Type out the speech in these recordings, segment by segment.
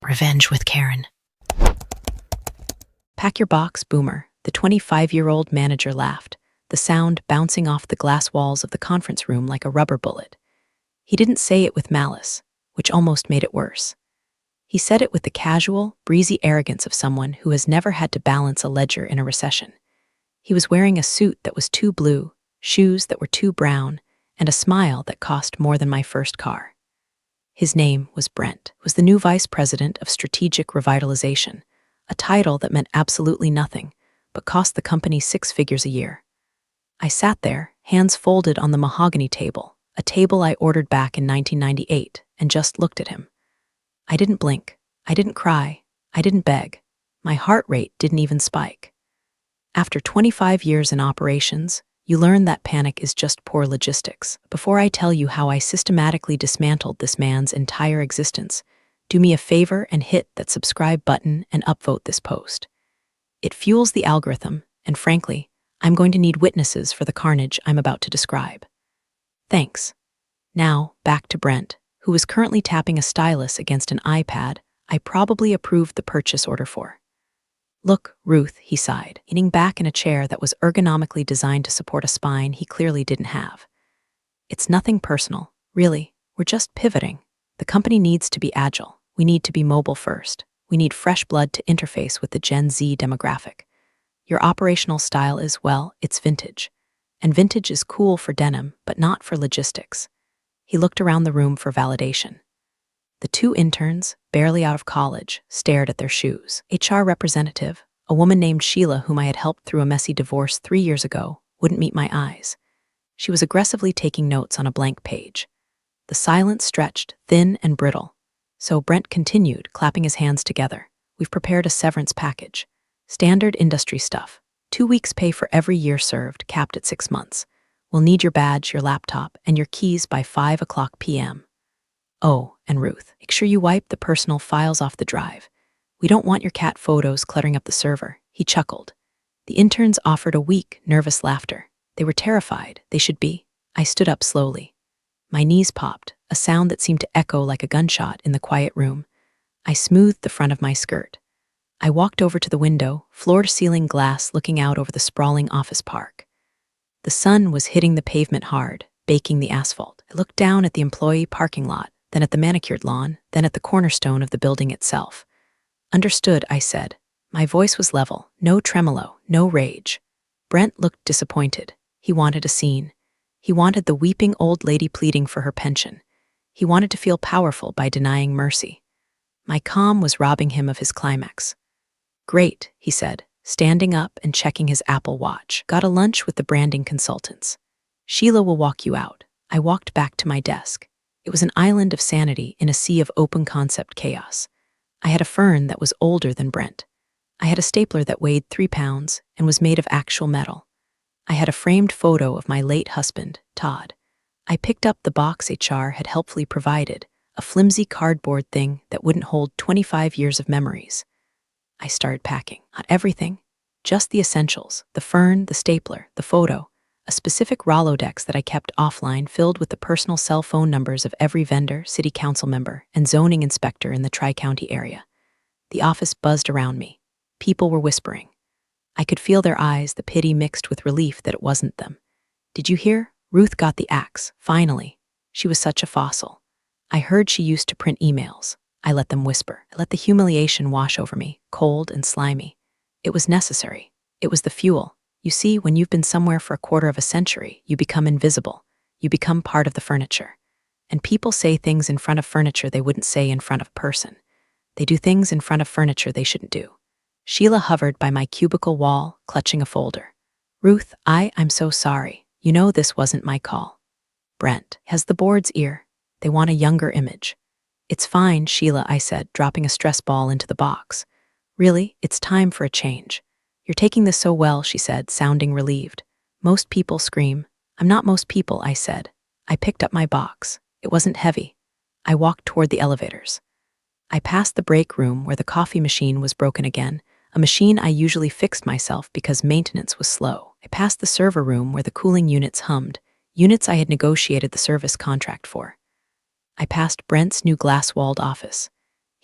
Revenge with Karen. Pack your box, Boomer, the 25-year-old manager laughed, the sound bouncing off the glass walls of the conference room like a rubber bullet. He didn't say it with malice, which almost made it worse. He said it with the casual, breezy arrogance of someone who has never had to balance a ledger in a recession. He was wearing a suit that was too blue, shoes that were too brown, and a smile that cost more than my first car. His name was Brent, was the new vice president of strategic revitalization, a title that meant absolutely nothing, but cost the company 6 figures a year. I sat there, hands folded on the mahogany table, a table I ordered back in 1998, and just looked at him. I didn't blink, I didn't cry, I didn't beg. My heart rate didn't even spike. After 25 years in operations, you learn that panic is just poor logistics. Before I tell you how I systematically dismantled this man's entire existence, do me a favor and hit that subscribe button and upvote this post. It fuels the algorithm, and frankly, I'm going to need witnesses for the carnage I'm about to describe. Thanks. Now, back to Brent, who was currently tapping a stylus against an iPad I probably approved the purchase order for. Look, Ruth, he sighed, leaning back in a chair that was ergonomically designed to support a spine he clearly didn't have. It's nothing personal, really. We're just pivoting. The company needs to be agile. We need to be mobile first. We need fresh blood to interface with the Gen Z demographic. Your operational style is, well, it's vintage. And vintage is cool for denim, but not for logistics. He looked around the room for validation. The 2 interns, barely out of college, stared at their shoes. HR representative, a woman named Sheila whom I had helped through a messy divorce 3 years ago, wouldn't meet my eyes. She was aggressively taking notes on a blank page. The silence stretched, thin and brittle. So Brent continued, clapping his hands together. We've prepared a severance package. Standard industry stuff. 2 weeks pay for every year served, capped at 6 months. We'll need your badge, your laptop, and your keys by 5:00 p.m. Oh, and Ruth, make sure you wipe the personal files off the drive. We don't want your cat photos cluttering up the server. He chuckled. The interns offered a weak, nervous laughter. They were terrified. They should be. I stood up slowly. My knees popped, a sound that seemed to echo like a gunshot in the quiet room. I smoothed the front of my skirt. I walked over to the window, floor-to-ceiling glass looking out over the sprawling office park. The sun was hitting the pavement hard, baking the asphalt. I looked down at the employee parking lot, then at the manicured lawn, then at the cornerstone of the building itself. Understood, I said. My voice was level, no tremolo, no rage. Brent looked disappointed. He wanted a scene. He wanted the weeping old lady pleading for her pension. He wanted to feel powerful by denying mercy. My calm was robbing him of his climax. Great, he said, standing up and checking his Apple Watch. Got a lunch with the branding consultants. Sheila will walk you out. I walked back to my desk. It was an island of sanity in a sea of open-concept chaos. I had a fern that was older than Brent. I had a stapler that weighed 3 pounds and was made of actual metal. I had a framed photo of my late husband, Todd. I picked up the box HR had helpfully provided, a flimsy cardboard thing that wouldn't hold 25 years of memories. I started packing. Not everything, just the essentials, the fern, the stapler, the photo, a specific Rolodex that I kept offline filled with the personal cell phone numbers of every vendor, city council member, and zoning inspector in the Tri-County area. The office buzzed around me. People were whispering. I could feel their eyes, the pity mixed with relief that it wasn't them. Did you hear? Ruth got the axe, finally. She was such a fossil. I heard she used to print emails. I let them whisper. I let the humiliation wash over me, cold and slimy. It was necessary. It was the fuel. You see, when you've been somewhere for a quarter of a century, you become invisible. You become part of the furniture. And people say things in front of furniture they wouldn't say in front of a person. They do things in front of furniture they shouldn't do. Sheila hovered by my cubicle wall, clutching a folder. Ruth, I'm so sorry. You know this wasn't my call. Brent has the board's ear. They want a younger image. It's fine, Sheila, I said, dropping a stress ball into the box. Really, it's time for a change. You're taking this so well, she said, sounding relieved. Most people scream. I'm not most people, I said. I picked up my box. It wasn't heavy. I walked toward the elevators. I passed the break room where the coffee machine was broken again, a machine I usually fixed myself because maintenance was slow. I passed the server room where the cooling units hummed, units I had negotiated the service contract for. I passed Brent's new glass-walled office.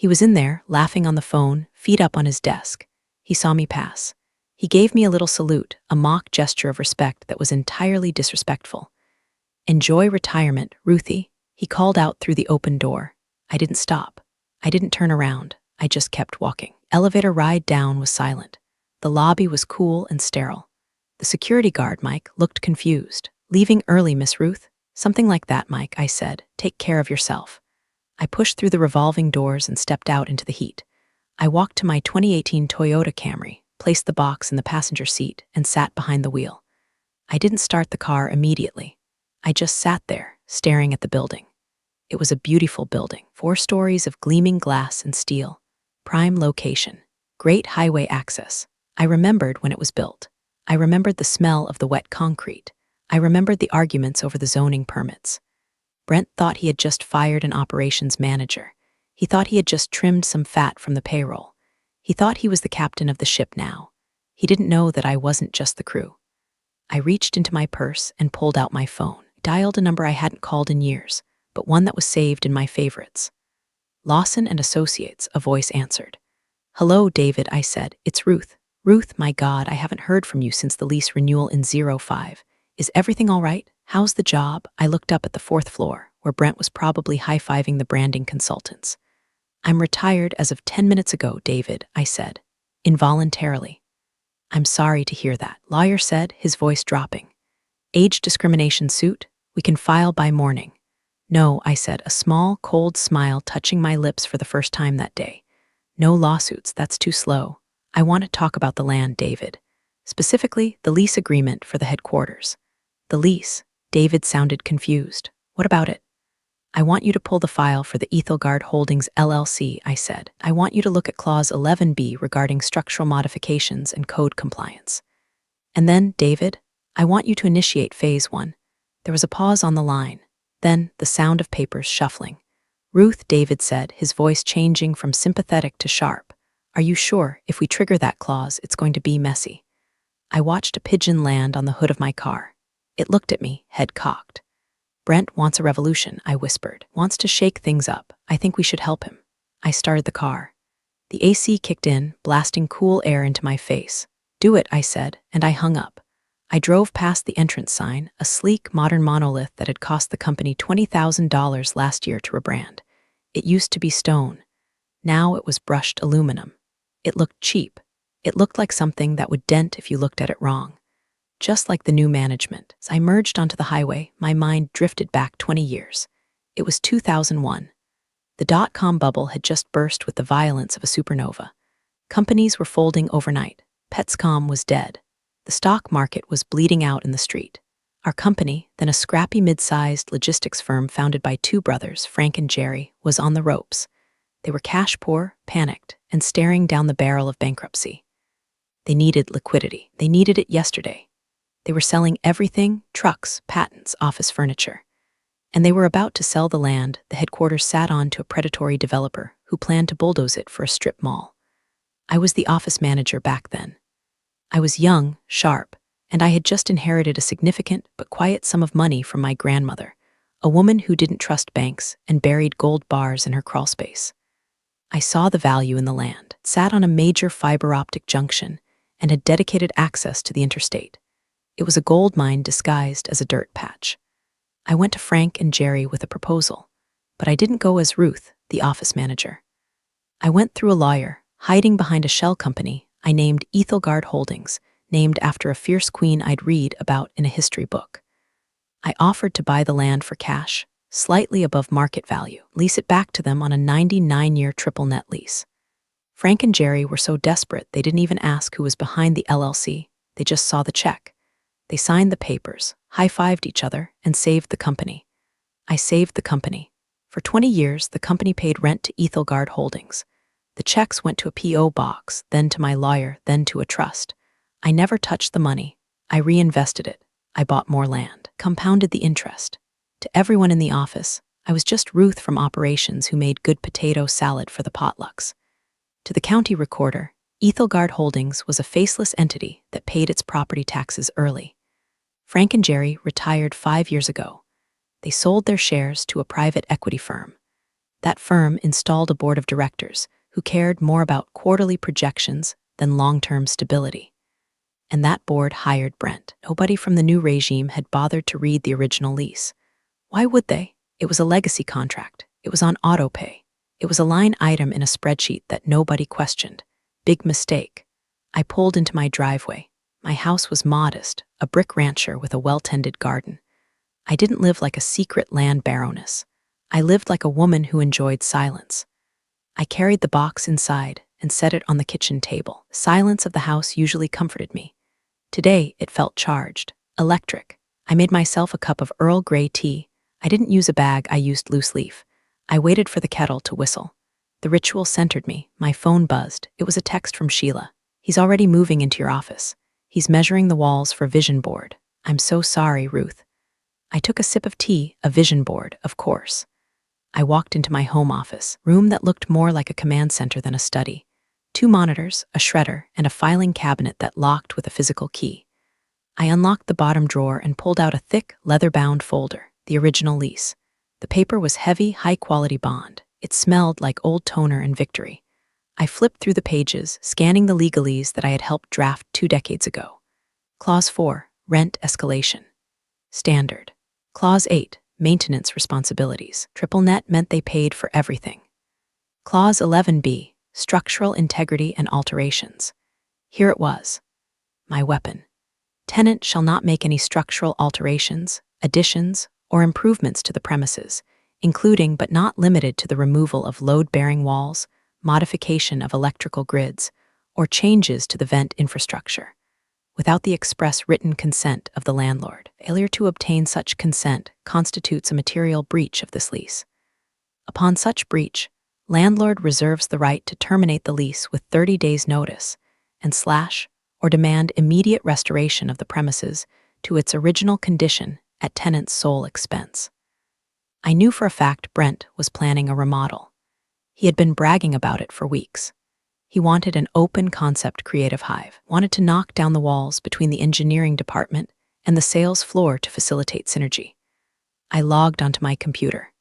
He was in there, laughing on the phone, feet up on his desk. He saw me pass. He gave me a little salute, a mock gesture of respect that was entirely disrespectful. "Enjoy retirement, Ruthie," he called out through the open door. I didn't stop. I didn't turn around. I just kept walking. Elevator ride down was silent. The lobby was cool and sterile. The security guard, Mike, looked confused. "Leaving early, Miss Ruth?" "Something like that, Mike," I said. "Take care of yourself." I pushed through the revolving doors and stepped out into the heat. I walked to my 2018 Toyota Camry, placed the box in the passenger seat, and sat behind the wheel. I didn't start the car immediately. I just sat there, staring at the building. It was a beautiful building, 4 stories of gleaming glass and steel. Prime location. Great highway access. I remembered when it was built. I remembered the smell of the wet concrete. I remembered the arguments over the zoning permits. Brent thought he had just fired an operations manager. He thought he had just trimmed some fat from the payroll. He thought he was the captain of the ship now. He didn't know that I wasn't just the crew. I reached into my purse and pulled out my phone, dialed a number I hadn't called in years, but one that was saved in my favorites. "Lawson and Associates," a voice answered. "Hello, David," I said. "It's Ruth." "Ruth, my God, I haven't heard from you since the lease renewal in 05. Is everything all right? How's the job?" I looked up at the 4th floor, where Brent was probably high-fiving the branding consultants. "I'm retired as of 10 minutes ago, David," I said, involuntarily. "I'm sorry to hear that," lawyer said, his voice dropping. "Age discrimination suit? We can file by morning." "No," I said, a small, cold smile touching my lips for the first time that day. "No lawsuits, that's too slow. I want to talk about the land, David. Specifically, the lease agreement for the headquarters." "The lease?" David sounded confused. "What about it?" "I want you to pull the file for the Ethelgard Holdings LLC," I said. "I want you to look at Clause 11B regarding structural modifications and code compliance. And then, David, I want you to initiate Phase 1. There was a pause on the line. Then, the sound of papers shuffling. "Ruth," David said, his voice changing from sympathetic to sharp. "Are you sure, if we trigger that clause, it's going to be messy?" I watched a pigeon land on the hood of my car. It looked at me, head cocked. "Brent wants a revolution," I whispered. "Wants to shake things up. I think we should help him." I started the car. The AC kicked in, blasting cool air into my face. "Do it," I said, and I hung up. I drove past the entrance sign, a sleek, modern monolith that had cost the company $20,000 last year to rebrand. It used to be stone. Now it was brushed aluminum. It looked cheap. It looked like something that would dent if you looked at it wrong. Just like the new management. As I merged onto the highway, my mind drifted back 20 years. It was 2001. The dot-com bubble had just burst with the violence of a supernova. Companies were folding overnight. Petscom was dead. The stock market was bleeding out in the street. Our company, then a scrappy mid-sized logistics firm founded by 2 brothers, Frank and Jerry, was on the ropes. They were cash poor, panicked, and staring down the barrel of bankruptcy. They needed liquidity. They needed it yesterday. They were selling everything: trucks, patents, office furniture. And they were about to sell the land the headquarters sat on to a predatory developer who planned to bulldoze it for a strip mall. I was the office manager back then. I was young, sharp, and I had just inherited a significant but quiet sum of money from my grandmother, a woman who didn't trust banks and buried gold bars in her crawlspace. I saw the value in the land. It sat on a major fiber optic junction and had dedicated access to the interstate. It was a gold mine disguised as a dirt patch. I went to Frank and Jerry with a proposal, but I didn't go as Ruth, the office manager. I went through a lawyer, hiding behind a shell company I named Ethelgard Holdings, named after a fierce queen I'd read about in a history book. I offered to buy the land for cash, slightly above market value, lease it back to them on a 99-year triple net lease. Frank and Jerry were so desperate they didn't even ask who was behind the LLC. They just saw the check. They signed the papers, high-fived each other, and saved the company. I saved the company. For 20 years, the company paid rent to Ethelgard Holdings. The checks went to a P.O. box, then to my lawyer, then to a trust. I never touched the money. I reinvested it. I bought more land, compounded the interest. To everyone in the office, I was just Ruth from operations who made good potato salad for the potlucks. To the county recorder, Ethelgard Holdings was a faceless entity that paid its property taxes early. Frank and Jerry retired 5 years ago. They sold their shares to a private equity firm. That firm installed a board of directors who cared more about quarterly projections than long-term stability. And that board hired Brent. Nobody from the new regime had bothered to read the original lease. Why would they? It was a legacy contract. It was on auto-pay. It was a line item in a spreadsheet that nobody questioned. Big mistake. I pulled into my driveway. My house was modest, a brick rancher with a well-tended garden. I didn't live like a secret land baroness. I lived like a woman who enjoyed silence. I carried the box inside and set it on the kitchen table. The silence of the house usually comforted me. Today, it felt charged, electric. I made myself a cup of Earl Grey tea. I didn't use a bag, I used loose leaf. I waited for the kettle to whistle. The ritual centered me. My phone buzzed. It was a text from Sheila. He's already moving into your office. He's measuring the walls for vision board. I'm so sorry, Ruth. I took a sip of tea, a vision board, of course. I walked into my home office, room that looked more like a command center than a study. 2 monitors, a shredder, and a filing cabinet that locked with a physical key. I unlocked the bottom drawer and pulled out a thick, leather-bound folder, the original lease. The paper was heavy, high-quality bond. It smelled like old toner and victory. I flipped through the pages, scanning the legalese that I had helped draft 2 decades ago. Clause 4, rent escalation. Standard. Clause 8, maintenance responsibilities. Triple net meant they paid for everything. Clause 11b, structural integrity and alterations. Here it was. My weapon. Tenant shall not make any structural alterations, additions, or improvements to the premises, including but not limited to the removal of load-bearing walls, modification of electrical grids, or changes to the vent infrastructure, without the express written consent of the landlord. Failure to obtain such consent constitutes a material breach of this lease. Upon such breach, landlord reserves the right to terminate the lease with 30 days' notice and slash or demand immediate restoration of the premises to its original condition at tenant's sole expense. I knew for a fact Brent was planning a remodel. He had been bragging about it for weeks. He wanted an open-concept creative hive, wanted to knock down the walls between the engineering department and the sales floor to facilitate synergy. I logged onto my computer.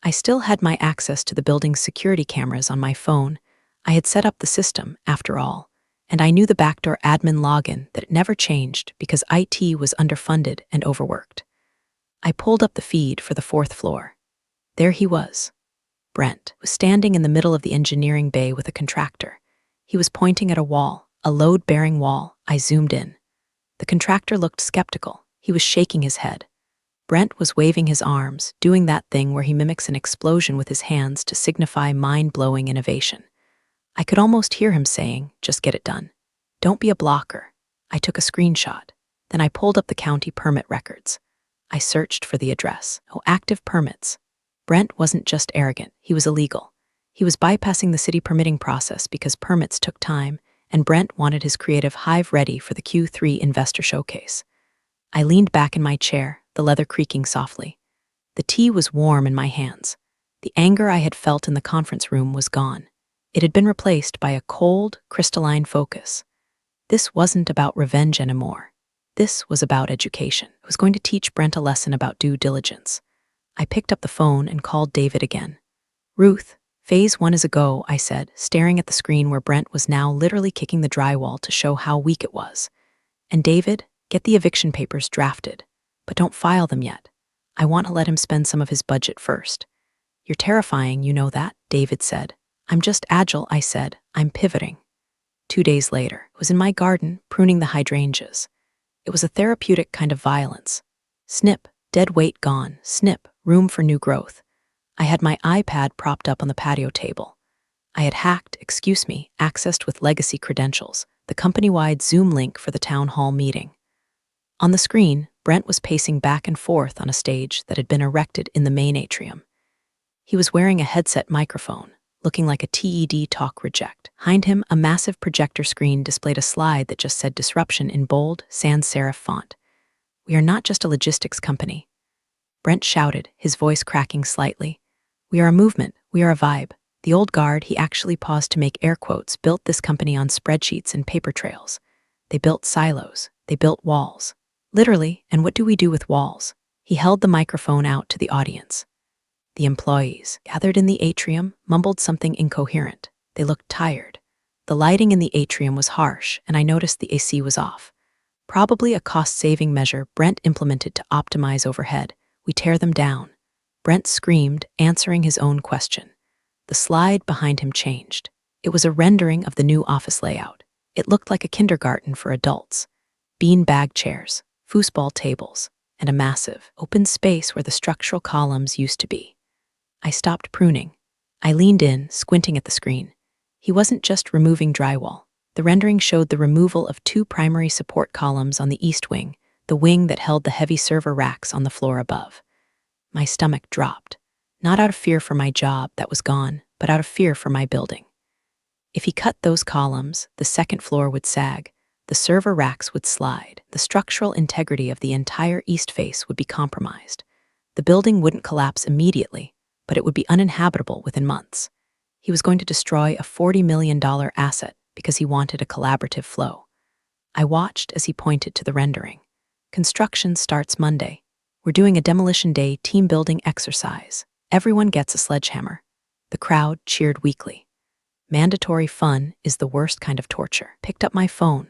I still had my access to the building's security cameras on my phone. I had set up the system, after all, and I knew the backdoor admin login that it never changed because IT was underfunded and overworked. I pulled up the feed for the 4th floor. There he was. Brent was standing in the middle of the engineering bay with a contractor. He was pointing at a wall, a load-bearing wall. I zoomed in. The contractor looked skeptical. He was shaking his head. Brent was waving his arms, doing that thing where he mimics an explosion with his hands to signify mind-blowing innovation. I could almost hear him saying, "Just get it done. Don't be a blocker." I took a screenshot. Then I pulled up the county permit records. I searched for the address. Oh, active permits. Brent wasn't just arrogant, he was illegal. He was bypassing the city permitting process because permits took time, and Brent wanted his creative hive ready for the Q3 investor showcase. I leaned back in my chair, the leather creaking softly. The tea was warm in my hands. The anger I had felt in the conference room was gone. It had been replaced by a cold, crystalline focus. This wasn't about revenge anymore. This was about education. I was going to teach Brent a lesson about due diligence. I picked up the phone and called David again. "Ruth, phase 1 is a go," I said, staring at the screen where Brent was now literally kicking the drywall to show how weak it was. "And David, get the eviction papers drafted, but don't file them yet. I want to let him spend some of his budget first." "You're terrifying, you know that," David said. "I'm just agile," I said. "I'm pivoting." 2 days later, I was in my garden, pruning the hydrangeas. It was a therapeutic kind of violence. Snip, dead weight gone. Snip, room for new growth. I had my iPad propped up on the patio table. I had accessed with legacy credentials, the company-wide Zoom link for the town hall meeting. On the screen, Brent was pacing back and forth on a stage that had been erected in the main atrium. He was wearing a headset microphone, looking like a TED talk reject. Behind him, a massive projector screen displayed a slide that just said disruption in bold, sans serif font. "We are not just a logistics company." Brent shouted, his voice cracking slightly. "We are a movement. We are a vibe. The old guard," he actually paused to make air quotes, "built this company on spreadsheets and paper trails. They built silos. They built walls. Literally, and what do we do with walls?" He held the microphone out to the audience. The employees, gathered in the atrium, mumbled something incoherent. They looked tired. The lighting in the atrium was harsh, and I noticed the AC was off. Probably a cost-saving measure Brent implemented to optimize overhead. We tear them down. Brent screamed, answering his own question. The slide behind him changed. It was a rendering of the new office layout. It looked like a kindergarten for adults. Bean-bag chairs, foosball tables, and a massive, open space where the structural columns used to be. I stopped pruning. I leaned in, squinting at the screen. He wasn't just removing drywall. The rendering showed the removal of 2 primary support columns on the east wing, the wing that held the heavy server racks on the floor above. My stomach dropped, not out of fear for my job that was gone, but out of fear for my building. If he cut those columns, the second floor would sag, the server racks would slide, the structural integrity of the entire east face would be compromised. The building wouldn't collapse immediately, but it would be uninhabitable within months. He was going to destroy a $40 million asset because he wanted a collaborative flow. I watched as he pointed to the rendering. Construction starts Monday. We're doing a demolition day team-building exercise. Everyone gets a sledgehammer. The crowd cheered weakly. Mandatory fun is the worst kind of torture. Picked up my phone.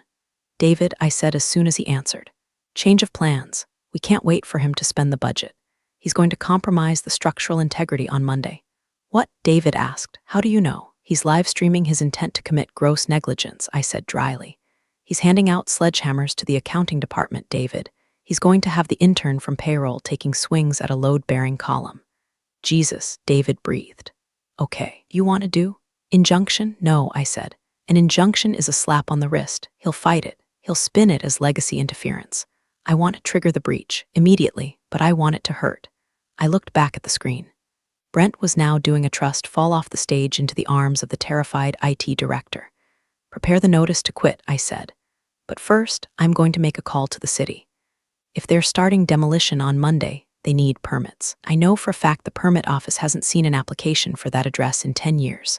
David, I said as soon as he answered. Change of plans. We can't wait for him to spend the budget. He's going to compromise the structural integrity on Monday. What? David asked. How do you know? He's live streaming his intent to commit gross negligence, I said dryly. He's handing out sledgehammers to the accounting department, David. He's going to have the intern from payroll taking swings at a load-bearing column. Jesus, David breathed. Okay, you want to do? Injunction? No, I said. An injunction is a slap on the wrist. He'll fight it. He'll spin it as legacy interference. I want to trigger the breach, immediately, but I want it to hurt. I looked back at the screen. Brent was now doing a trust fall off the stage into the arms of the terrified IT director. Prepare the notice to quit, I said. But first, I'm going to make a call to the city. If they're starting demolition on Monday, they need permits. I know for a fact the permit office hasn't seen an application for that address in 10 years.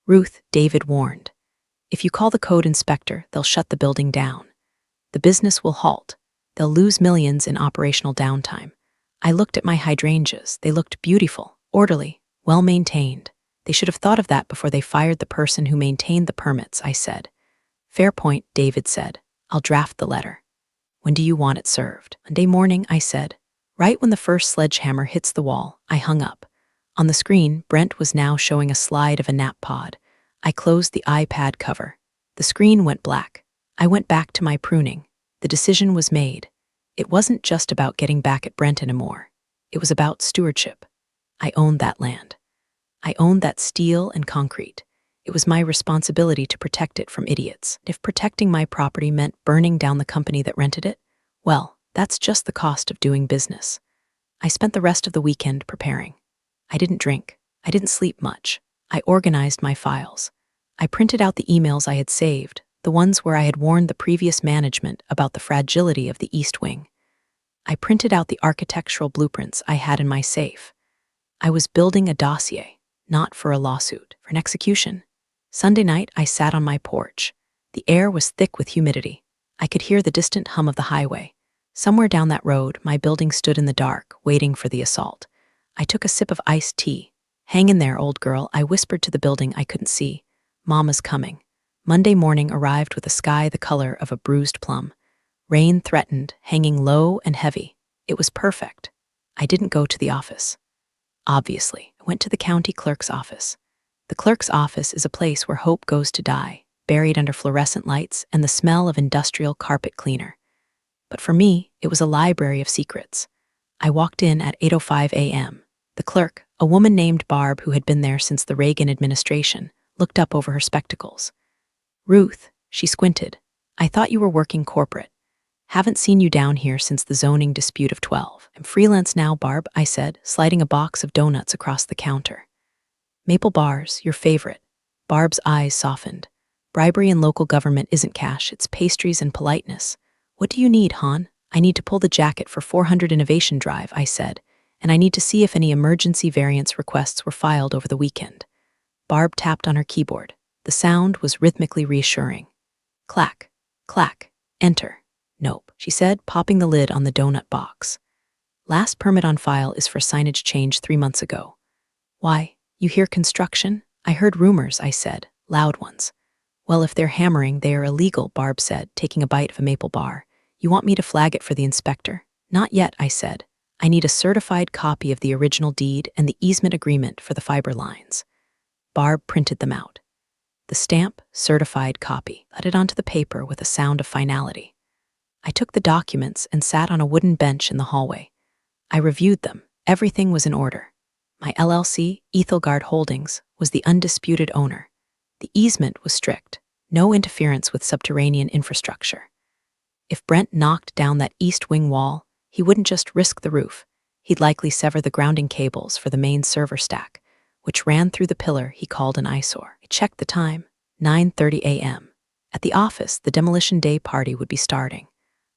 Ruth, David warned. If you call the code inspector, they'll shut the building down. The business will halt. They'll lose millions in operational downtime. I looked at my hydrangeas. They looked beautiful, orderly, well-maintained. They should have thought of that before they fired the person who maintained the permits, I said. Fair point, David said. I'll draft the letter. When do you want it served? Monday morning, I said. Right when the first sledgehammer hits the wall, I hung up. On the screen, Brent was now showing a slide of a nap pod. I closed the iPad cover. The screen went black. I went back to my pruning. The decision was made. It wasn't just about getting back at Brent anymore. It was about stewardship. I owned that land. I owned that steel and concrete. It was my responsibility to protect it from idiots. If protecting my property meant burning down the company that rented it, well, that's just the cost of doing business. I spent the rest of the weekend preparing. I didn't drink. I didn't sleep much. I organized my files. I printed out the emails I had saved, the ones where I had warned the previous management about the fragility of the East Wing. I printed out the architectural blueprints I had in my safe. I was building a dossier, not for a lawsuit, for an execution. Sunday night, I sat on my porch. The air was thick with humidity. I could hear the distant hum of the highway. Somewhere down that road, my building stood in the dark, waiting for the assault. I took a sip of iced tea. Hang in there, old girl, I whispered to the building I couldn't see. Mama's coming. Monday morning arrived with a sky the color of a bruised plum. Rain threatened, hanging low and heavy. It was perfect. I didn't go to the office. Obviously, I went to the county clerk's office. The clerk's office is a place where hope goes to die, buried under fluorescent lights and the smell of industrial carpet cleaner. But for me, it was a library of secrets. I walked in at 8:05 a.m. The clerk, a woman named Barb who had been there since the Reagan administration, looked up over her spectacles. Ruth, she squinted. I thought you were working corporate. Haven't seen you down here since the zoning dispute of 12. I'm freelance now, Barb, I said, sliding a box of donuts across the counter. Maple bars, your favorite. Barb's eyes softened. Bribery in local government isn't cash, it's pastries and politeness. What do you need, hon? I need to pull the jacket for 400 Innovation Drive, I said, and I need to see if any emergency variance requests were filed over the weekend. Barb tapped on her keyboard. The sound was rhythmically reassuring. Clack, clack, enter. Nope, she said, popping the lid on the donut box. Last permit on file is for signage change 3 months ago. Why, you hear construction? I heard rumors, I said, loud ones. Well, if they're hammering, they are illegal, Barb said, taking a bite of a maple bar. You want me to flag it for the inspector? Not yet, I said. I need a certified copy of the original deed and the easement agreement for the fiber lines. Barb printed them out. The stamp, certified copy, let it onto the paper with a sound of finality. I took the documents and sat on a wooden bench in the hallway. I reviewed them. Everything was in order. My LLC, Ethelgard Holdings, was the undisputed owner. The easement was strict. No interference with subterranean infrastructure. If Brent knocked down that east wing wall, he wouldn't just risk the roof. He'd likely sever the grounding cables for the main server stack, which ran through the pillar he called an eyesore. I checked the time, 9:30 a.m. At the office, the demolition day party would be starting.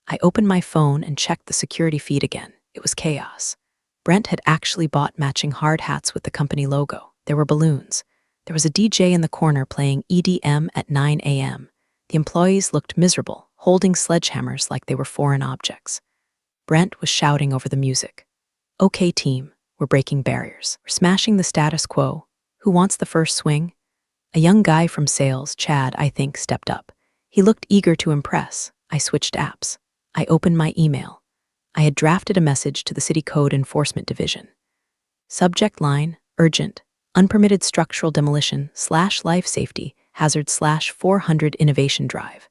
I opened my phone and checked the security feed again. It was chaos. Brent had actually bought matching hard hats with the company logo. There were balloons. There was a DJ in the corner playing EDM at 9 a.m. The employees looked miserable, holding sledgehammers like they were foreign objects. Brent was shouting over the music. Okay, team, we're breaking barriers. We're smashing the status quo. Who wants the first swing? A young guy from sales, Chad, I think, stepped up. He looked eager to impress. I switched apps. I opened my email. I had drafted a message to the City Code Enforcement Division. Subject line, urgent, unpermitted structural demolition / life safety hazard / 400 innovation drive.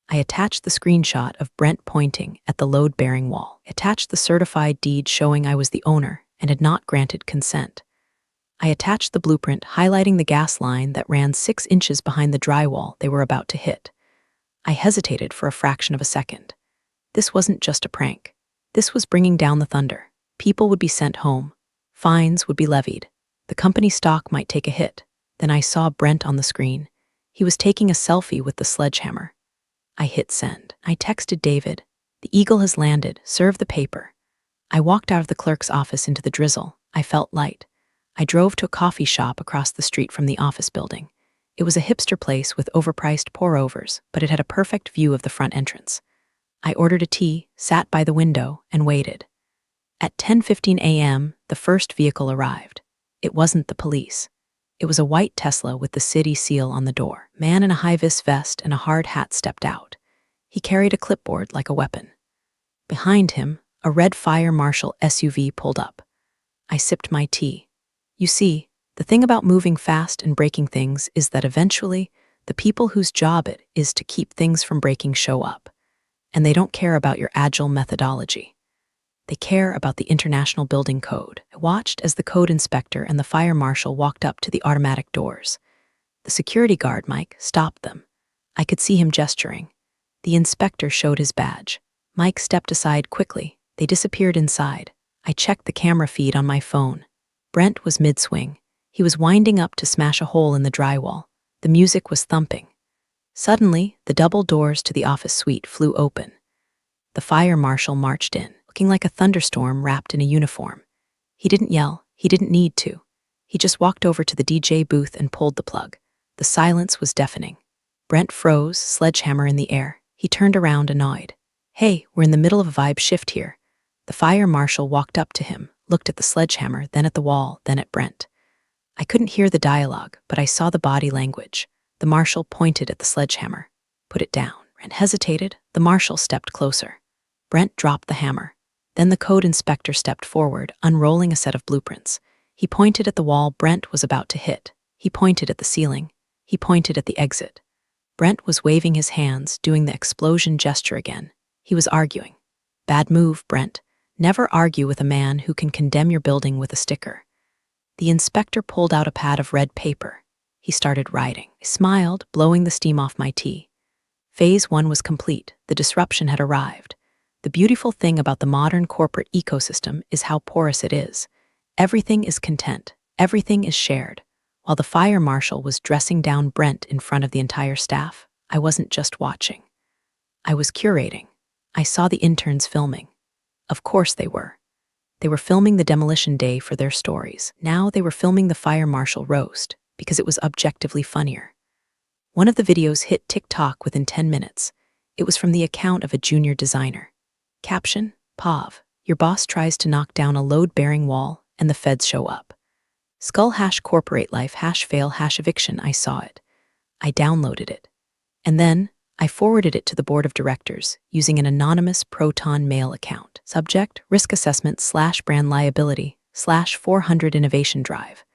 I attached the screenshot of Brent pointing at the load-bearing wall. I attached the certified deed showing I was the owner and had not granted consent. I attached the blueprint highlighting the gas line that ran 6 inches behind the drywall they were about to hit. I hesitated for a fraction of a second. This wasn't just a prank. This was bringing down the thunder. People would be sent home. Fines would be levied. The company stock might take a hit. Then I saw Brent on the screen. He was taking a selfie with the sledgehammer. I hit send. I texted David. The eagle has landed. Serve the paper. I walked out of the clerk's office into the drizzle. I felt light. I drove to a coffee shop across the street from the office building. It was a hipster place with overpriced pour-overs, but it had a perfect view of the front entrance. I ordered a tea, sat by the window, and waited. At 10:15 a.m., the first vehicle arrived. It wasn't the police. It was a white Tesla with the city seal on the door. A man in a high-vis vest and a hard hat stepped out. He carried a clipboard like a weapon. Behind him, a red Fire Marshal SUV pulled up. I sipped my tea. You see, the thing about moving fast and breaking things is that eventually, the people whose job it is to keep things from breaking show up. And they don't care about your agile methodology. They care about the International Building Code. I watched as the code inspector and the fire marshal walked up to the automatic doors. The security guard, Mike, stopped them. I could see him gesturing. The inspector showed his badge. Mike stepped aside quickly. They disappeared inside. I checked the camera feed on my phone. Brent was mid-swing. He was winding up to smash a hole in the drywall. The music was thumping. Suddenly, the double doors to the office suite flew open. The fire marshal marched in, looking like a thunderstorm wrapped in a uniform. He didn't yell. He didn't need to. He just walked over to the DJ booth and pulled the plug. The silence was deafening. Brent froze, sledgehammer in the air. He turned around, annoyed. Hey, we're in the middle of a vibe shift here. The fire marshal walked up to him, looked at the sledgehammer, then at the wall, then at Brent. I couldn't hear the dialogue, but I saw the body language. The marshal pointed at the sledgehammer. Put it down. Brent hesitated. The marshal stepped closer. Brent dropped the hammer. Then the code inspector stepped forward, unrolling a set of blueprints. He pointed at the wall Brent was about to hit. He pointed at the ceiling. He pointed at the exit. Brent was waving his hands, doing the explosion gesture again. He was arguing. Bad move, Brent. Never argue with a man who can condemn your building with a sticker. The inspector pulled out a pad of red paper. He started writing. I smiled, blowing the steam off my tea. Phase 1 was complete. The disruption had arrived. The beautiful thing about the modern corporate ecosystem is how porous it is. Everything is content. Everything is shared. While the fire marshal was dressing down Brent in front of the entire staff, I wasn't just watching. I was curating. I saw the interns filming. Of course they were. They were filming the demolition day for their stories. Now they were filming the fire marshal roast, because it was objectively funnier. One of the videos hit TikTok within 10 minutes. It was from the account of a junior designer. Caption, Pav, your boss tries to knock down a load-bearing wall and the feds show up. Skull #corporate life #fail #eviction. I saw it. I downloaded it. And then I forwarded it to the board of directors using an anonymous Proton Mail account. Subject, risk assessment / brand liability / 400 innovation drive.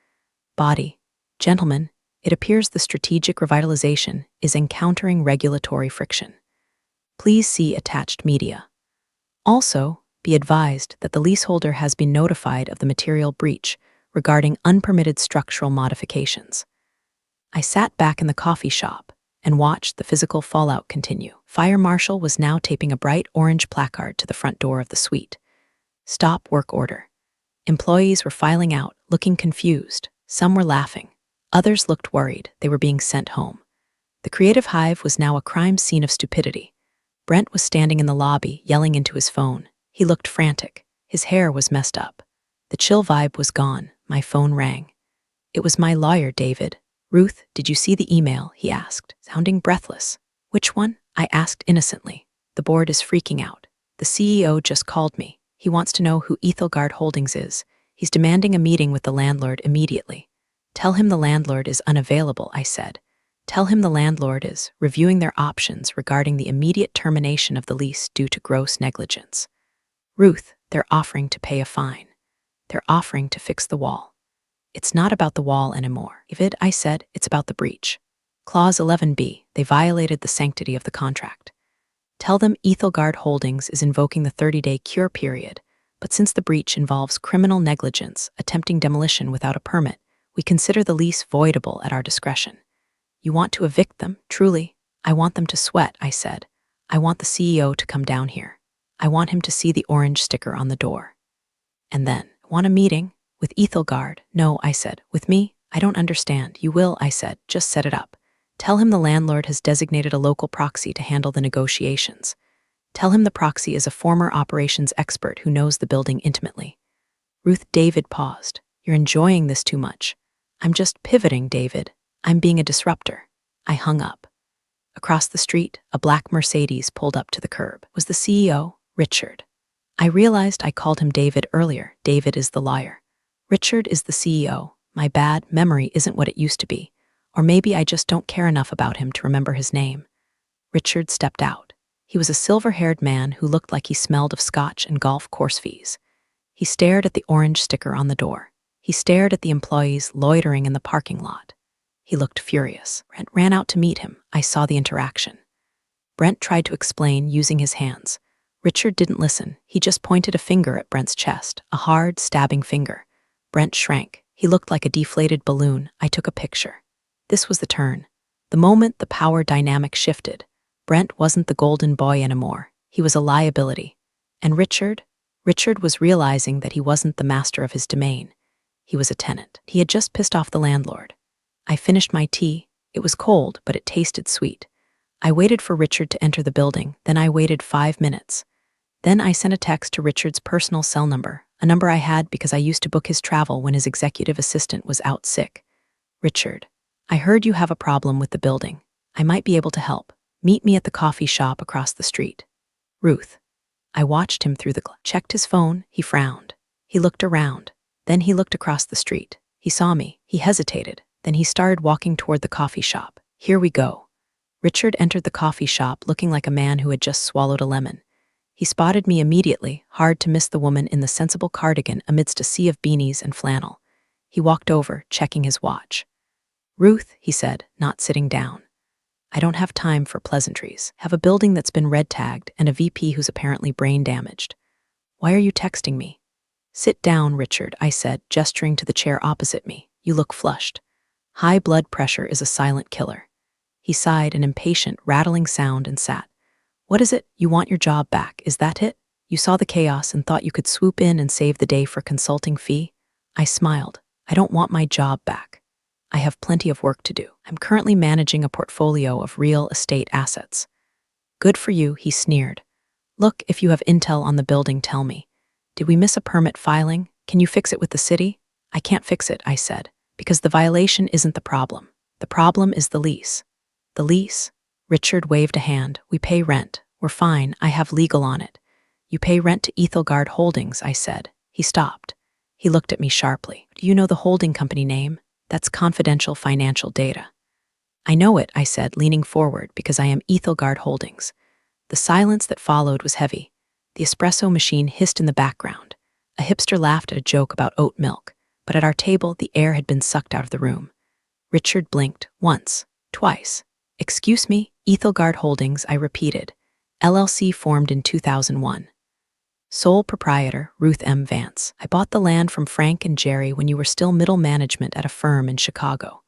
Body, gentlemen, it appears the strategic revitalization is encountering regulatory friction. Please see attached media. Also, be advised that the leaseholder has been notified of the material breach regarding unpermitted structural modifications. I sat back in the coffee shop and watched the physical fallout continue. Fire marshal was now taping a bright orange placard to the front door of the suite. Stop work order. Employees were filing out, looking confused. Some were laughing. Others looked worried they were being sent home. The creative hive was now a crime scene of stupidity. Brent was standing in the lobby, yelling into his phone. He looked frantic. His hair was messed up. The chill vibe was gone. My phone rang. It was my lawyer, David. Ruth, did you see the email? He asked, sounding breathless. Which one? I asked innocently. The board is freaking out. The CEO just called me. He wants to know who Ethelgard Holdings is. He's demanding a meeting with the landlord immediately. Tell him the landlord is unavailable, I said. Tell him the landlord is reviewing their options regarding the immediate termination of the lease due to gross negligence. Ruth, they're offering to pay a fine. They're offering to fix the wall. It's not about the wall anymore. David, I said, it's about the breach. Clause 11b, they violated the sanctity of the contract. Tell them Ethelgard Holdings is invoking the 30-day cure period, but since the breach involves criminal negligence, attempting demolition without a permit, we consider the lease voidable at our discretion. You want to evict them, truly? I want them to sweat, I said. I want the CEO to come down here. I want him to see the orange sticker on the door. And then, want a meeting? With Ethelgard? No, I said. With me? I don't understand. You will, I said. Just set it up. Tell him the landlord has designated a local proxy to handle the negotiations. Tell him the proxy is a former operations expert who knows the building intimately. Ruth. David paused. You're enjoying this too much. I'm just pivoting, David. I'm being a disruptor. I hung up. Across the street, a black Mercedes pulled up to the curb. Was the CEO, Richard. I realized I called him David earlier. David is the liar. Richard is the CEO. My bad, memory isn't what it used to be. Or maybe I just don't care enough about him to remember his name. Richard stepped out. He was a silver-haired man who looked like he smelled of scotch and golf course fees. He stared at the orange sticker on the door. He stared at the employees loitering in the parking lot. He looked furious. Brent ran out to meet him. I saw the interaction. Brent tried to explain using his hands. Richard didn't listen. He just pointed a finger at Brent's chest, a hard, stabbing finger. Brent shrank. He looked like a deflated balloon. I took a picture. This was the turn. The moment the power dynamic shifted, Brent wasn't the golden boy anymore. He was a liability. And Richard was realizing that he wasn't the master of his domain. He was a tenant. He had just pissed off the landlord. I finished my tea. It was cold, but it tasted sweet. I waited for Richard to enter the building, then I waited 5 minutes. Then I sent a text to Richard's personal cell number, a number I had because I used to book his travel when his executive assistant was out sick. Richard, I heard you have a problem with the building. I might be able to help. Meet me at the coffee shop across the street. Ruth. I watched him through the glass. Checked his phone. He frowned. He looked around. Then he looked across the street. He saw me. He hesitated. Then he started walking toward the coffee shop. Here we go. Richard entered the coffee shop looking like a man who had just swallowed a lemon. He spotted me immediately, hard to miss the woman in the sensible cardigan amidst a sea of beanies and flannel. He walked over, checking his watch. Ruth, he said, not sitting down. I don't have time for pleasantries. Have a building that's been red tagged and a VP who's apparently brain damaged. Why are you texting me? Sit down, Richard, I said, gesturing to the chair opposite me. You look flushed. High blood pressure is a silent killer. He sighed an impatient, rattling sound and sat. What is it? You want your job back, is that it? You saw the chaos and thought you could swoop in and save the day for consulting fee? I smiled. I don't want my job back. I have plenty of work to do. I'm currently managing a portfolio of real estate assets. Good for you, he sneered. Look, if you have intel on the building, tell me. Did we miss a permit filing? Can you fix it with the city? I can't fix it, I said, because the violation isn't the problem. The problem is the lease. The lease? Richard waved a hand. We pay rent. We're fine. I have legal on it. You pay rent to Ethelgard Holdings, I said. He stopped. He looked at me sharply. Do you know the holding company name? That's confidential financial data. I know it, I said, leaning forward, because I am Ethelgard Holdings. The silence that followed was heavy. The espresso machine hissed in the background. A hipster laughed at a joke about oat milk, but at our table the air had been sucked out of the room. Richard blinked, once, twice. Excuse me, Ethelgard Holdings, I repeated. LLC formed in 2001. Sole proprietor, Ruth M. Vance. I bought the land from Frank and Jerry when you were still middle management at a firm in Chicago.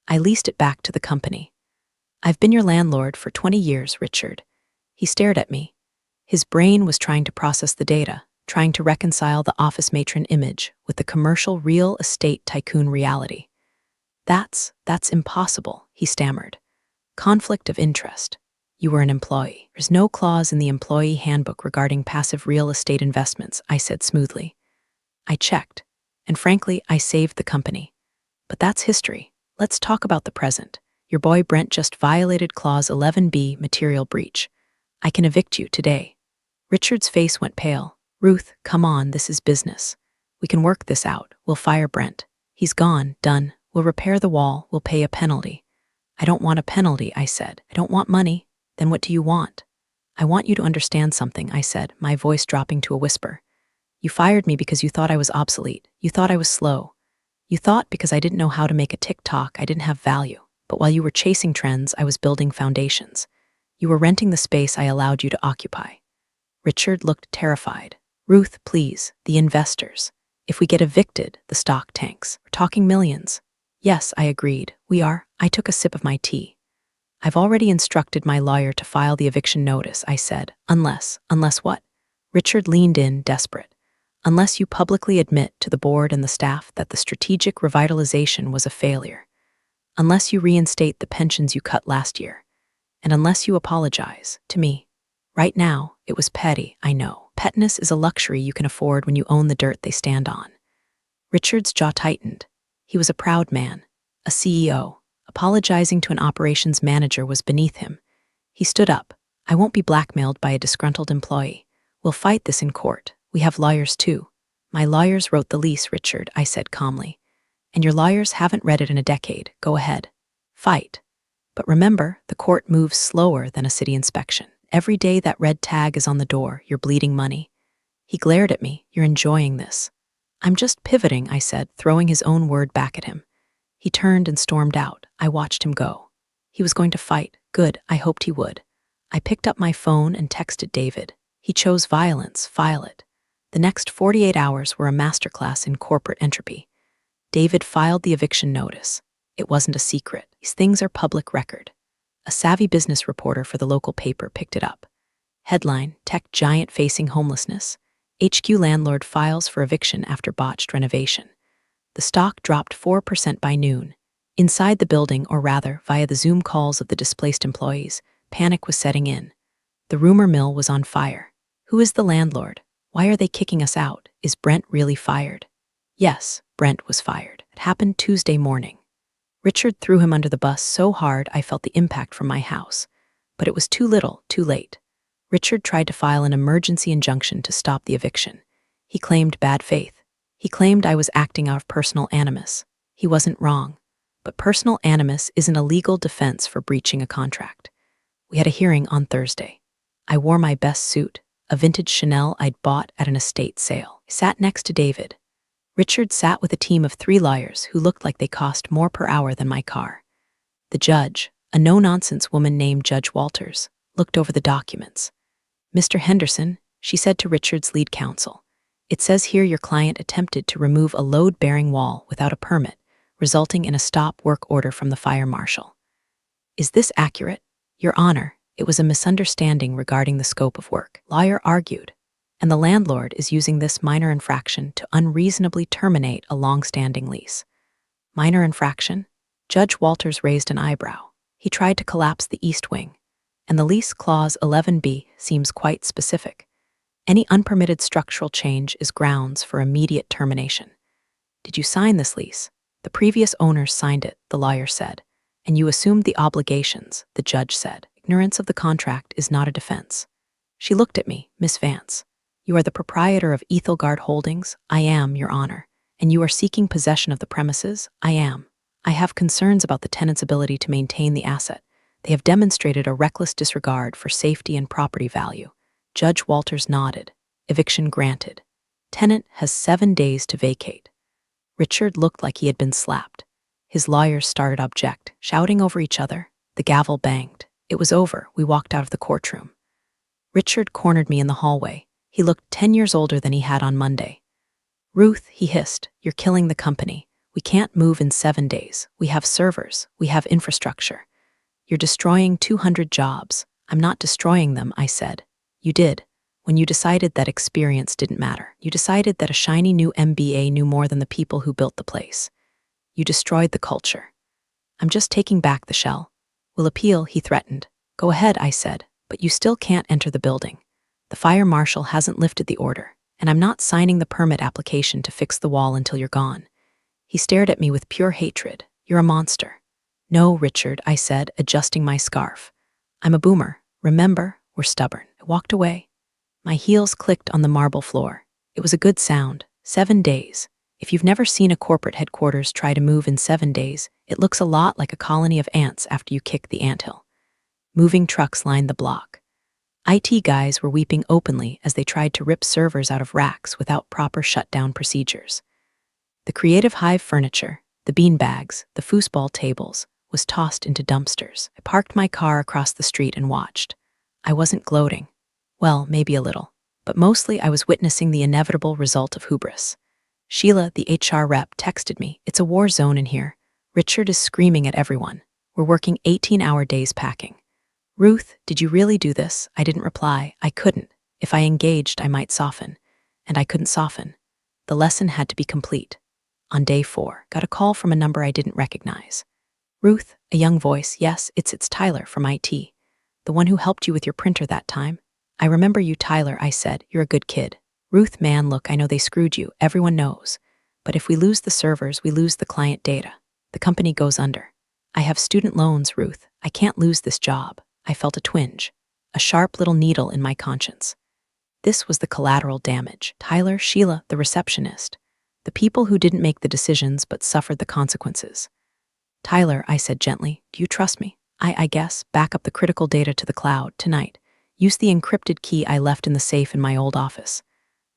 I leased it back to the company. I've been your landlord for 20 years, Richard. He stared at me. His brain was trying to process the data, trying to reconcile the office matron image with the commercial real estate tycoon reality. That's impossible, he stammered. Conflict of interest. You were an employee. There's no clause in the employee handbook regarding passive real estate investments, I said smoothly. I checked, and frankly, I saved the company. But that's history. Let's talk about the present. Your boy Brent just violated Clause 11B, material breach. I can evict you today. Richard's face went pale. Ruth, come on, this is business. We can work this out. We'll fire Brent. He's gone, done. We'll repair the wall. We'll pay a penalty. I don't want a penalty, I said. I don't want money. Then what do you want? I want you to understand something, I said, my voice dropping to a whisper. You fired me because you thought I was obsolete. You thought I was slow. You thought because I didn't know how to make a TikTok, I didn't have value. But while you were chasing trends, I was building foundations. You were renting the space I allowed you to occupy. Richard looked terrified. Ruth, please, the investors. If we get evicted, the stock tanks. We're talking millions. Yes, I agreed. We are. I took a sip of my tea. I've already instructed my lawyer to file the eviction notice, I said. Unless what? Richard leaned in, desperate. Unless you publicly admit to the board and the staff that the strategic revitalization was a failure. Unless you reinstate the pensions you cut last year. And unless you apologize to me. Right now, it was petty, I know. Petness is a luxury you can afford when you own the dirt they stand on. Richard's jaw tightened. He was a proud man, a CEO. Apologizing to an operations manager was beneath him. He stood up. I won't be blackmailed by a disgruntled employee. We'll fight this in court. We have lawyers too. My lawyers wrote the lease, Richard, I said calmly. And your lawyers haven't read it in a decade. Go ahead. Fight. But remember, the court moves slower than a city inspection. Every day that red tag is on the door, you're bleeding money. He glared at me. You're enjoying this. I'm just pivoting, I said, throwing his own word back at him. He turned and stormed out. I watched him go. He was going to fight. Good, I hoped he would. I picked up my phone and texted David. He chose violence. File it. The next 48 hours were a masterclass in corporate entropy. David filed the eviction notice. It wasn't a secret. These things are public record. A savvy business reporter for the local paper picked it up. Headline, Tech Giant Facing Homelessness. HQ Landlord Files for Eviction After Botched Renovation. The stock dropped 4% by noon. Inside the building, or rather, via the Zoom calls of the displaced employees, panic was setting in. The rumor mill was on fire. Who is the landlord? Why are they kicking us out? Is Brent really fired? Yes, Brent was fired. It happened Tuesday morning. Richard threw him under the bus so hard I felt the impact from my house. But it was too little, too late. Richard tried to file an emergency injunction to stop the eviction. He claimed bad faith. He claimed I was acting out of personal animus. He wasn't wrong. But personal animus isn't a legal defense for breaching a contract. We had a hearing on Thursday. I wore my best suit, a vintage Chanel I'd bought at an estate sale. I sat next to David. Richard sat with a team of 3 lawyers who looked like they cost more per hour than my car. The judge, a no-nonsense woman named Judge Walters, looked over the documents. Mr. Henderson, she said to Richard's lead counsel, it says here your client attempted to remove a load-bearing wall without a permit, resulting in a stop work order from the fire marshal. Is this accurate? Your Honor, it was a misunderstanding regarding the scope of work. Lawyer argued, and the landlord is using this minor infraction to unreasonably terminate a long-standing lease. Minor infraction? Judge Walters raised an eyebrow. He tried to collapse the east wing, and the lease clause 11B seems quite specific. Any unpermitted structural change is grounds for immediate termination. Did you sign this lease? The previous owners signed it, the lawyer said, and you assumed the obligations, the judge said. Ignorance of the contract is not a defense. She looked at me, Miss Vance. You are the proprietor of Ethelgard Holdings? I am, Your Honor. And you are seeking possession of the premises? I am. I have concerns about the tenant's ability to maintain the asset. They have demonstrated a reckless disregard for safety and property value. Judge Walters nodded. Eviction granted. Tenant has 7 days to vacate. Richard looked like he had been slapped. His lawyers started to object, shouting over each other. The gavel banged. It was over. We walked out of the courtroom. Richard cornered me in the hallway. He looked 10 years older than he had on Monday. Ruth, he hissed, you're killing the company. We can't move in 7 days. We have servers. We have infrastructure. You're destroying 200 jobs. I'm not destroying them, I said. You did. When you decided that experience didn't matter. You decided that a shiny new MBA knew more than the people who built the place. You destroyed the culture. I'm just taking back the shell. We'll appeal, he threatened. Go ahead, I said, but you still can't enter the building. The fire marshal hasn't lifted the order, and I'm not signing the permit application to fix the wall until you're gone. He stared at me with pure hatred. You're a monster. No, Richard, I said, adjusting my scarf. I'm a boomer. Remember, we're stubborn. I walked away. My heels clicked on the marble floor. It was a good sound. 7 days. If you've never seen a corporate headquarters try to move in 7 days, it looks a lot like a colony of ants after you kick the anthill. Moving trucks lined the block. IT guys were weeping openly as they tried to rip servers out of racks without proper shutdown procedures. The Creative Hive furniture, the beanbags, the foosball tables, was tossed into dumpsters. I parked my car across the street and watched. I wasn't gloating. Well, maybe a little. But mostly I was witnessing the inevitable result of hubris. Sheila, the HR rep, texted me. It's a war zone in here. Richard is screaming at everyone. We're working 18-hour days packing. Ruth, did you really do this? I didn't reply. I couldn't. If I engaged, I might soften. And I couldn't soften. The lesson had to be complete. On day 4, got a call from a number I didn't recognize. Ruth, a young voice. Yes, it's Tyler from IT. The one who helped you with your printer that time. I remember you, Tyler, I said. You're a good kid. Ruth, man, look, I know they screwed you. Everyone knows. But if we lose the servers, we lose the client data. The company goes under. I have student loans, Ruth. I can't lose this job. I felt a twinge, a sharp little needle in my conscience. This was the collateral damage. Tyler, Sheila, the receptionist. The people who didn't make the decisions but suffered the consequences. Tyler, I said gently, do you trust me? I guess. Back up the critical data to the cloud tonight. Use the encrypted key I left in the safe in my old office.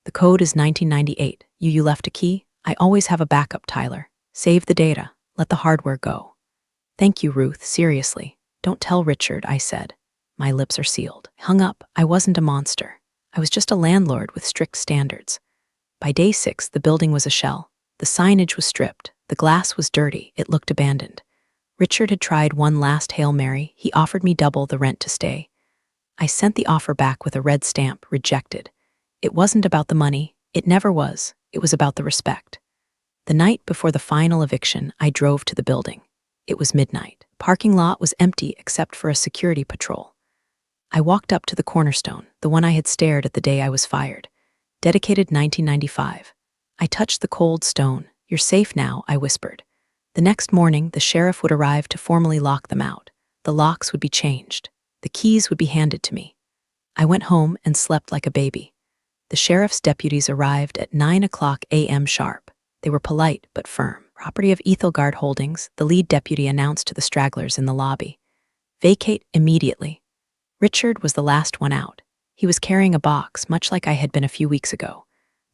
The code is 1998. You left a key? I always have a backup, Tyler. Save the data. Let the hardware go. Thank you, Ruth. Seriously. Don't tell Richard, I said. My lips are sealed. Hung up. I wasn't a monster. I was just a landlord with strict standards. By day 6, the building was a shell. The signage was stripped. The glass was dirty. It looked abandoned. Richard had tried one last Hail Mary. He offered me double the rent to stay. I sent the offer back with a red stamp, rejected. It wasn't about the money. It never was. It was about the respect. The night before the final eviction, I drove to the building. It was midnight. Parking lot was empty except for a security patrol. I walked up to the cornerstone, the one I had stared at the day I was fired. Dedicated 1995. I touched the cold stone. You're safe now, I whispered. The next morning, the sheriff would arrive to formally lock them out. The locks would be changed. The keys would be handed to me. I went home and slept like a baby. The sheriff's deputies arrived at 9:00 a.m. sharp. They were polite but firm. Property of Ethelgard Holdings, the lead deputy announced to the stragglers in the lobby. Vacate immediately. Richard was the last one out. He was carrying a box, much like I had been a few weeks ago.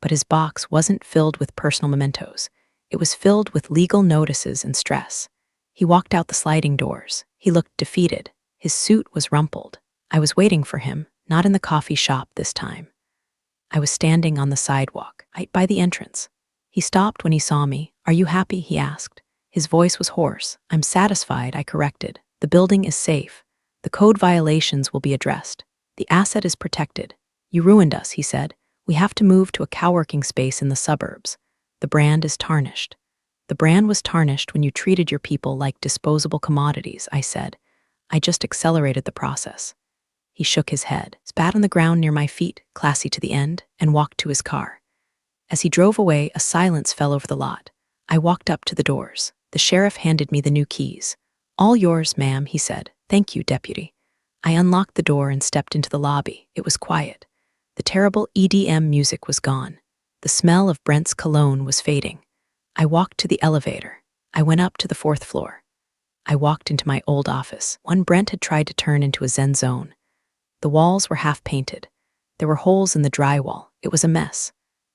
But his box wasn't filled with personal mementos. It was filled with legal notices and stress. He walked out the sliding doors. He looked defeated. His suit was rumpled. I was waiting for him, not in the coffee shop this time. I was standing on the sidewalk, right by the entrance. He stopped when he saw me. Are you happy? He asked. His voice was hoarse. I'm satisfied, I corrected. The building is safe. The code violations will be addressed. The asset is protected. You ruined us, he said. We have to move to a coworking space in the suburbs. The brand is tarnished. The brand was tarnished when you treated your people like disposable commodities, I said. I just accelerated the process. He shook his head, spat on the ground near my feet, classy to the end, and walked to his car. As he drove away, a silence fell over the lot. I walked up to the doors. The sheriff handed me the new keys. All yours, ma'am, he said. Thank you, deputy. I unlocked the door and stepped into the lobby. It was quiet. The terrible EDM music was gone. The smell of Brent's cologne was fading. I walked to the elevator. I went up to the 4th floor. I walked into my old office, one Brent had tried to turn into a zen zone. The walls were half painted. There were holes in the drywall. It was a mess.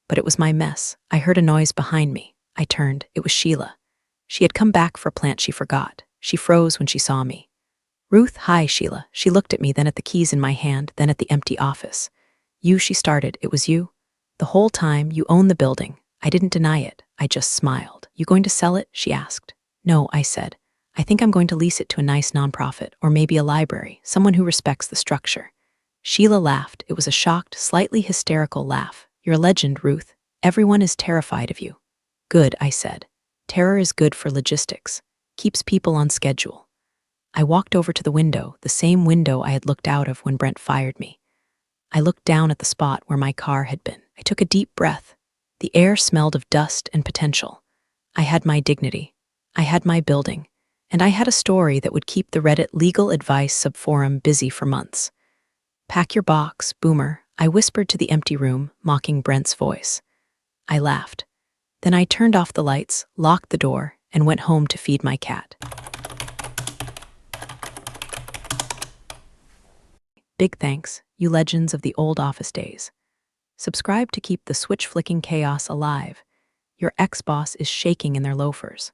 But it was my mess. I heard a noise behind me. I turned. It was Sheila. She had come back for a plant she forgot. She froze when she saw me. "Ruth, hi, Sheila." She looked at me, then at the keys in my hand, then at the empty office. "You," she started. "It was you? The whole time, you own the building." I didn't deny it. I just smiled. "You going to sell it?" she asked. "No," I said. "I think I'm going to lease it to a nice nonprofit, or maybe a library, someone who respects the structure." Sheila laughed. It was a shocked, slightly hysterical laugh. "You're a legend, Ruth. Everyone is terrified of you." "Good," I said. "Terror is good for logistics. Keeps people on schedule." I walked over to the window, the same window I had looked out of when Brent fired me. I looked down at the spot where my car had been. I took a deep breath. The air smelled of dust and potential. I had my dignity. I had my building. And I had a story that would keep the Reddit legal advice subforum busy for months. "Pack your box, Boomer," I whispered to the empty room, mocking Brent's voice. I laughed. Then I turned off the lights, locked the door, and went home to feed my cat. Big thanks, you legends of the old office days. Subscribe to keep the switch-flicking chaos alive. Your ex-boss is shaking in their loafers.